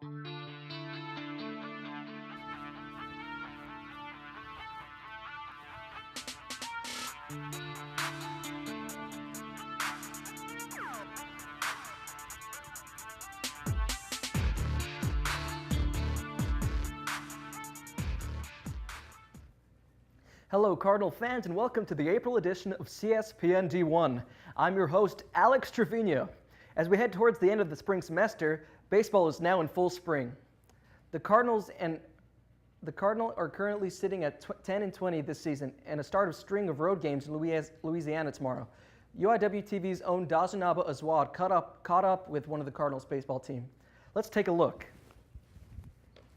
Hello Cardinal fans and welcome to the April edition of CSPND1. I'm your host Alex Trevino. As we head towards the end of the spring semester, baseball is now in full spring. The Cardinals are currently sitting at 10-20 this season and a start of string of road games in Louisiana tomorrow. UIWtv's own Dajanaba Aswad caught up with one of the Cardinals baseball team. Let's take a look.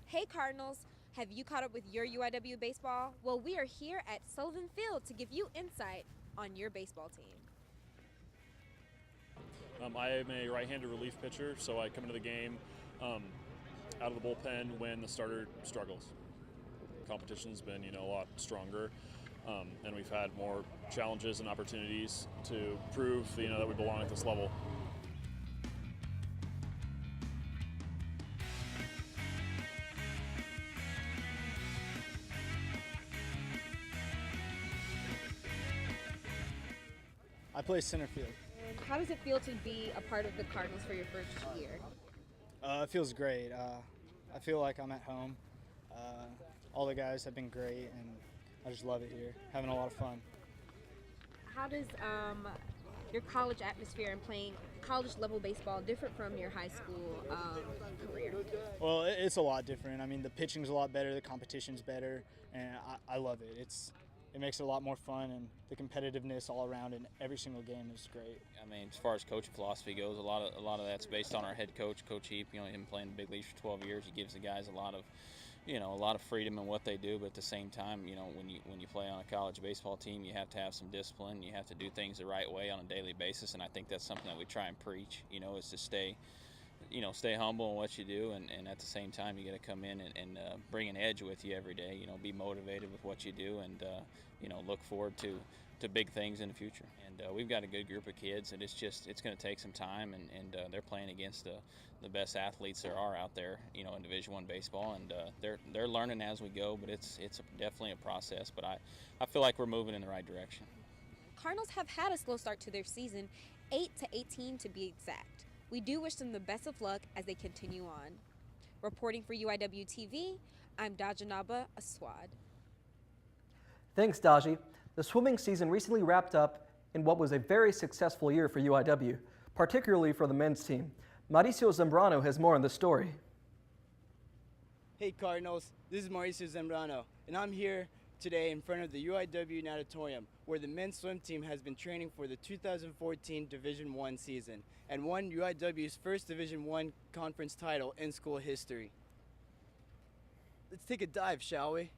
Hey Cardinals! Have you caught up with your UIW baseball? Well, we are here at Sullivan Field to give you insight on your baseball team. I am a right-handed relief pitcher, so I come into the game out of the bullpen when the starter struggles. Competition's been, a lot stronger, and we've had more challenges and opportunities to prove, that we belong at this level. I play center field. And how does it feel to be a part of the Cardinals for your first year? It feels great. I feel like I'm at home. All the guys have been great, and I just love it here. Having a lot of fun. How does your college atmosphere and playing college level baseball differ from your high school career? Well, it's a lot different. I mean, the pitching's a lot better, the competition's better, and I love it. It makes it a lot more fun, and the competitiveness all around in every single game is great. I mean, as far as coaching philosophy goes, a lot of that's based on our head coach, Coach Heap. Him playing the big leagues for 12 years, he gives the guys a lot of freedom in what they do. But at the same time, when you play on a college baseball team, you have to have some discipline. You have to do things the right way on a daily basis, and I think that's something that we try and preach. Is to stay humble in what you do, and at the same time, you got to come in and bring an edge with you every day. Be motivated with what you do, and look forward to big things in the future. And we've got a good group of kids, and it's going to take some time, and they're playing against the best athletes there are out there, in Division I baseball, and they're learning as we go. But it's definitely a process. But I feel like we're moving in the right direction. Cardinals have had a slow start to their season, 8-18 to be exact. We do wish them the best of luck as they continue on. Reporting for UIWtv, I'm Dajanaba Aswad. Thanks, Daji. The swimming season recently wrapped up in what was a very successful year for UIW, particularly for the men's team. Mauricio Zambrano has more on the story. Hey Cardinals, this is Mauricio Zambrano, and I'm here today in front of the UIW Natatorium, where the men's swim team has been training for the 2014 Division I season and won UIW's first Division I conference title in school history. Let's take a dive, shall we?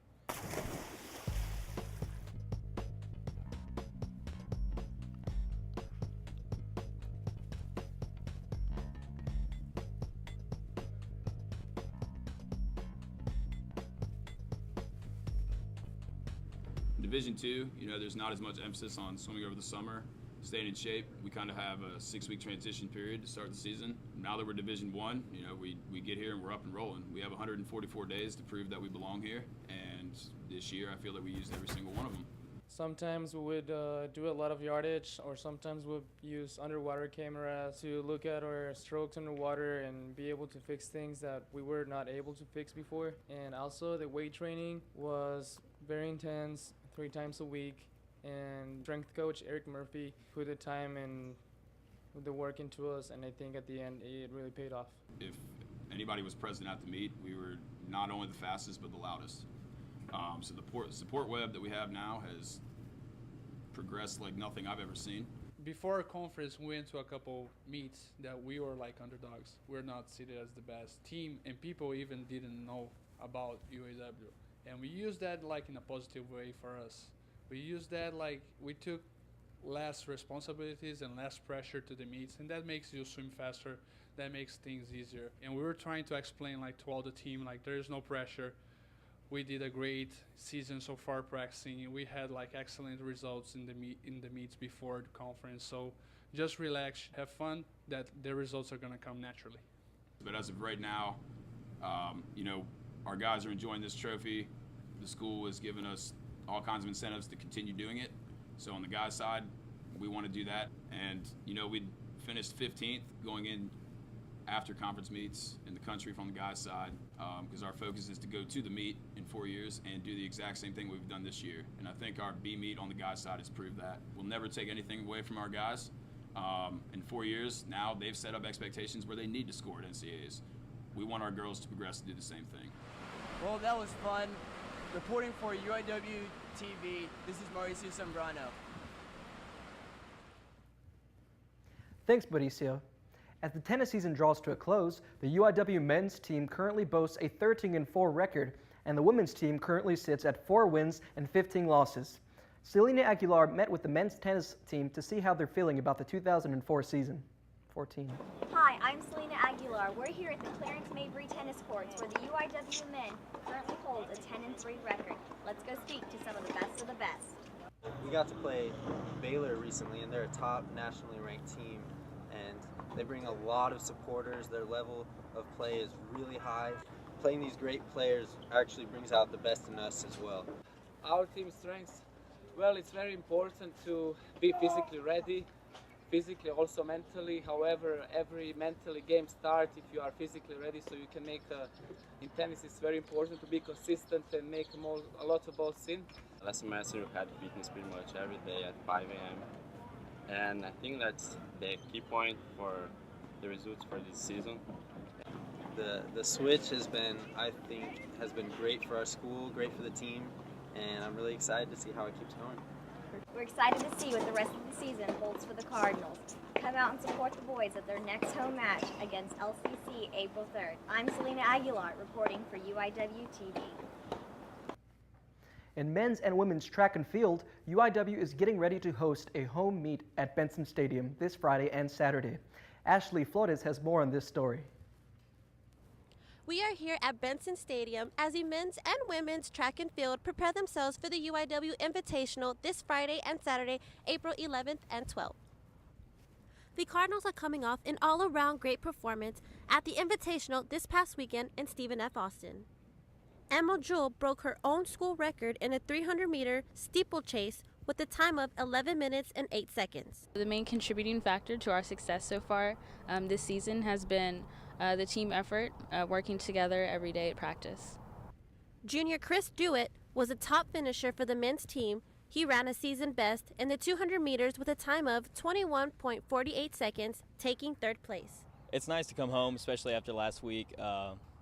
Division II, there's not as much emphasis on swimming over the summer, staying in shape. We kind of have a 6-week transition period to start the season. Now that we're Division I, we get here and we're up and rolling. We have 144 days to prove that we belong here, and this year I feel that we used every single one of them. Sometimes we would do a lot of yardage, or sometimes we'll use underwater camera to look at our strokes underwater and be able to fix things that we were not able to fix before. And also the weight training was very intense, 3 times a week, and strength coach Eric Murphy put the time and the work into us, and I think at the end it really paid off. If anybody was present at the meet, we were not only the fastest but the loudest. So the support web that we have now has progressed like nothing I've ever seen. Before our conference, we went to a couple meets that we were like underdogs. We're not seated as the best team, and people even didn't know about UIW. And we used that like in a positive way for us. We used that like we took less responsibilities and less pressure to the meets, and that makes you swim faster. That makes things easier. And we were trying to explain like to all the team, like there is no pressure. We did a great season so far practicing. We had like excellent results in the meets before the conference. So just relax, have fun, that the results are gonna come naturally. But as of right now, You know, our guys are enjoying this trophy. The school has given us all kinds of incentives to continue doing it. So on the guys' side, we want to do that. And, you know, we finished 15th going in after conference meets in the country from the guys' side, because our focus is to go to the meet in 4 years and do the exact same thing we've done this year. And I think our B meet on the guys' side has proved that. We'll never take anything away from our guys. In 4 years now, they've set up expectations where they need to score at NCAAs. We want our girls to progress to do the same thing. Well, that was fun. Reporting for UIW TV, this is Mauricio Zambrano. Thanks, Mauricio. As the tennis season draws to a close, the UIW men's team currently boasts a 13-4 record, and the women's team currently sits at 4 wins and 15 losses. Selena Aguilar met with the men's tennis team to see how they're feeling about the 2004 season. Hi, I'm Selena Aguilar. We're here at the Clarence Mabry Tennis Courts where the UIW men currently hold a 10-3 record. Let's go speak to some of the best. We got to play Baylor recently, and they're a top nationally ranked team, and they bring a lot of supporters. Their level of play is really high. Playing these great players actually brings out the best in us as well. Our team strengths, well, it's very important to be physically ready, physically also mentally. However, every mentally game starts if you are physically ready, so you can make in tennis it's very important to be consistent and make a lot of balls in. Last semester we had fitness pretty much every day at 5 a.m. and I think that's the key point for the results for this season. The switch has been, I think, great for our school, great for the team, and I'm really excited to see how it keeps going. We're excited to see what the rest of the season holds for the Cardinals. Come out and support the boys at their next home match against LCC April 3rd. I'm Selena Aguilar reporting for UIW TV. In men's and women's track and field, UIW is getting ready to host a home meet at Benson Stadium this Friday and Saturday. Ashley Flores has more on this story. We are here at Benson Stadium as the men's and women's track and field prepare themselves for the UIW Invitational this Friday and Saturday, April 11th and 12th. The Cardinals are coming off an all-around great performance at the Invitational this past weekend in Stephen F. Austin. Emma Jewell broke her own school record in a 300-meter steeplechase with a time of 11 minutes and 8 seconds. The main contributing factor to our success so far this season has been the team effort, working together every day at practice. Junior Chris Dewitt was a top finisher for the men's team. He ran a season best in the 200 meters with a time of 21.48 seconds, taking 3rd place. It's nice to come home, especially after last week.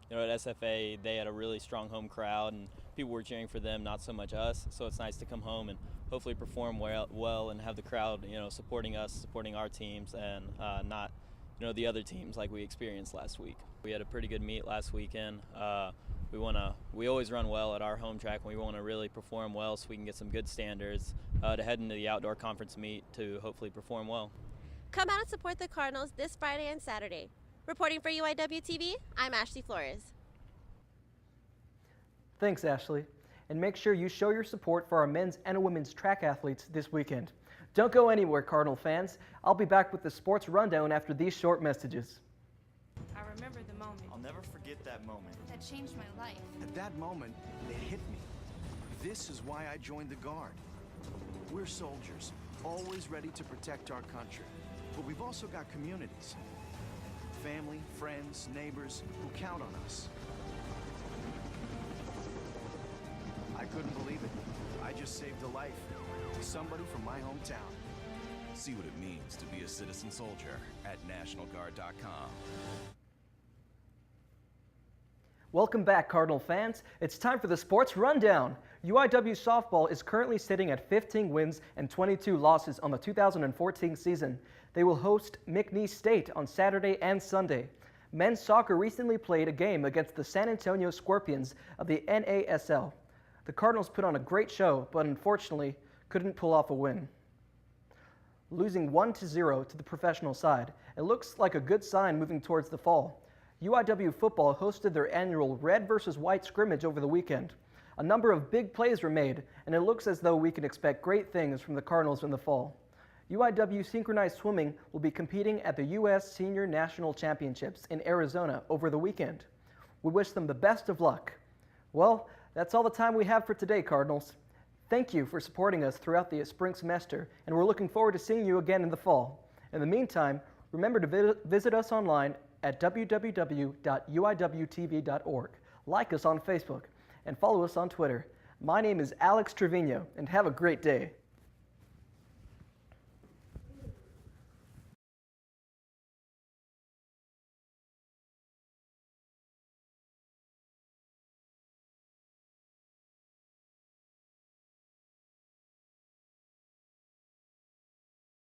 You know, at SFA, they had a really strong home crowd, and people were cheering for them, not so much us. So it's nice to come home and hopefully perform well and have the crowd, you know, supporting us, supporting our teams, and not, you know, the other teams like we experienced last week. We had a pretty good meet last weekend. We always run well at our home track, and we want to really perform well so we can get some good standards to head into the outdoor conference meet to hopefully perform well. Come out and support the Cardinals this Friday and Saturday. Reporting for UIW TV, I'm Ashley Flores. Thanks, Ashley. And make sure you show your support for our men's and women's track athletes this weekend. Don't go anywhere, Cardinal fans. I'll be back with the sports rundown after these short messages. I remember the moment. I'll never forget that moment. That changed my life. At that moment, it hit me. This is why I joined the Guard. We're soldiers, always ready to protect our country. But we've also got communities. Family, friends, neighbors who count on us. I couldn't believe it. I just saved a life. Somebody from my hometown. See what it means to be a citizen soldier at NationalGuard.com. Welcome back, Cardinal fans. It's time for the Sports Rundown. UIW softball is currently sitting at 15 wins and 22 losses on the 2014 season. They will host McNeese State on Saturday and Sunday. Men's soccer recently played a game against the San Antonio Scorpions of the NASL. The Cardinals put on a great show, but unfortunately couldn't pull off a win. Losing 1-0 to the professional side, it looks like a good sign moving towards the fall. UIW football hosted their annual red versus white scrimmage over the weekend. A number of big plays were made, and it looks as though we can expect great things from the Cardinals in the fall. UIW synchronized swimming will be competing at the U.S. Senior National Championships in Arizona over the weekend. We wish them the best of luck. Well, that's all the time we have for today, Cardinals. Thank you for supporting us throughout the spring semester, and we're looking forward to seeing you again in the fall. In the meantime, remember to visit us online at www.uiwtv.org. Like us on Facebook, and follow us on Twitter. My name is Alex Trevino, and have a great day.